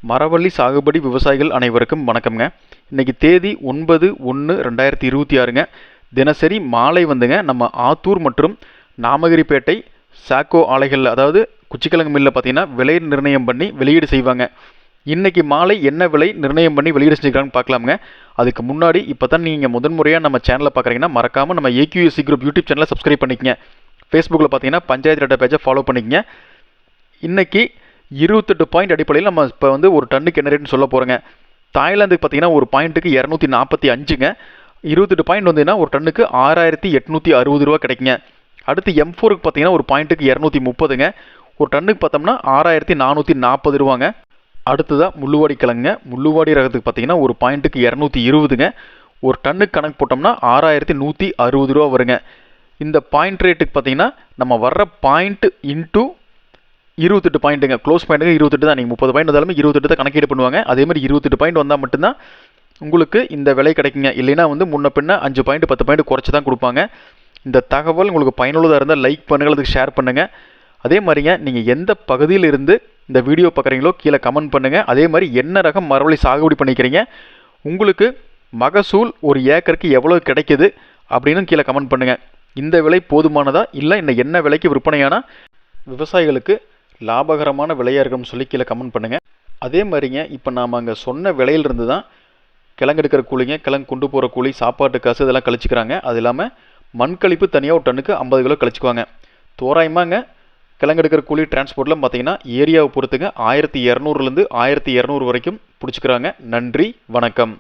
மரவள்ளி சாகுபடி விவசாயிகள் அனைவருக்கும் வணக்கம்ங்க. இன்றைக்கி தேதி 9/1/2026ங்க. தினசரி மாலை வந்துங்க நம்ம ஆத்தூர் மற்றும் நாமகிரிப்பேட்டை சாக்கோ ஆலைகளில், அதாவது குச்சிக்கிழங்கு மில்லில் பார்த்தீங்கன்னா விலை நிர்ணயம் பண்ணி வெளியீடு செய்வாங்க. இன்றைக்கி மாலை என்ன விலை நிர்ணயம் பண்ணி வெளியீடு செஞ்சுக்கிறாங்கன்னு பார்க்கலாமுங்க. அதுக்கு முன்னாடி இப்போ தான் நீங்கள் முதன்முறையாக நம்ம சேனலை பார்க்குறீங்கன்னா மறக்காமல் நம்ம ஏக்யூஎஸ்சி குரூப் யூடியூப் சேனலை சப்ஸ்கிரைப் பண்ணிக்கங்க. ஃபேஸ்புக்கில் பார்த்தீங்கன்னா பஞ்சாயத்து டேட்டா பேஜை ஃபாலோ பண்ணிக்கங்க. இன்றைக்கி 28 பாயிண்ட் அடிப்படையில் நம்ம இப்போ வந்து ஒரு டன்னுக்கு என்ன ரேட்னு சொல்ல போகிறோங்க. தாய்லாந்துக்கு பார்த்தீங்கன்னா ஒரு பாயிண்ட்டுக்கு 245ங்க. 28 பாயிண்ட் வந்ததுன்னா ஒரு டன்னுக்கு 6860 ரூபா கிடைக்குங்க. அடுத்து M4க்கு பார்த்தீங்கன்னா ஒரு பாயிண்ட்டுக்கு 230ங்க. ஒரு டன்னுக்கு பார்த்தோம்னா 6440 ரூபாங்க. அடுத்ததாக முள்ளுவாடி கிழங்குங்க. முள்ளுவாடி ரகத்துக்கு பார்த்தீங்கன்னா ஒரு பாயிண்ட்டுக்கு 220ங்க. ஒரு டன்னுக்கு கணக்கு போட்டோம்னா 6160 ரூபா வருங்க. இந்த பாயிண்ட் ரேட்டுக்கு பார்த்தீங்கன்னா நம்ம வர்ற பாயிண்ட் இன்ட்டு 28 பாயிண்ட்டுங்க. க்ளோஸ் பாயிண்ட்டுங்க 28 தான். நீங்கள் 30 பாயிண்ட் வந்தாலுமே 28 தான் கணக்கீடு பண்ணுவாங்க. அதேமாதிரி 28 பாயிண்ட் வந்தால் மட்டும்தான் உங்களுக்கு இந்த விலை கிடைக்குங்க. இல்லைன்னா வந்து முன்ன பின்ன 5 பாயிண்ட் 10 பாயிண்ட் குறைச்சி தான் கொடுப்பாங்க. இந்த தகவல் உங்களுக்கு பயனுள்ளதாக இருந்தால் லைக் பண்ணுங்கள், அதுக்கு ஷேர் பண்ணுங்கள். அதே மாதிரிங்க நீங்கள் எந்த பகுதியில் இருந்து இந்த வீடியோ பார்க்குறீங்களோ கீழே கமெண்ட் பண்ணுங்கள். அதே மாதிரி என்ன ரகம் மரவள்ளி சாகுபடி பண்ணிக்கிறீங்க, உங்களுக்கு மகசூல் ஒரு ஏக்கருக்கு எவ்வளோ கிடைக்குது அப்படின்னு கீழே கமெண்ட் பண்ணுங்கள். இந்த விலை போதுமானதா, இல்லை இன்னும் என்ன விலைக்கு விற்பனையானா விவசாயிகளுக்கு லாபகரமான விலையாக இருக்குன்னு சொல்லி கீழே கமெண்ட் பண்ணுங்கள். அதே மாதிரிங்க இப்போ நாம் அங்கே சொன்ன விலையிலிருந்து தான் கிழங்கு எடுக்கிற கூலிங்க, கிழங்கு கொண்டு போகிற கூலி, சாப்பாட்டு காசு இதெல்லாம் கழிச்சிக்கிறாங்க. அது இல்லாமல் மண்கழிப்பு தனியாக ஒரு டன்னுக்கு 50 கிலோ கழிச்சிக்குவாங்க. தோராயமாங்க கிழங்கு எடுக்கிற கூலி டிரான்ஸ்போர்ட்லாம் பார்த்தீங்கன்னா ஏரியாவை பொறுத்துங்க 1200லேருந்து 1200 வரைக்கும் பிடிச்சிக்கிறாங்க. நன்றி, வணக்கம்.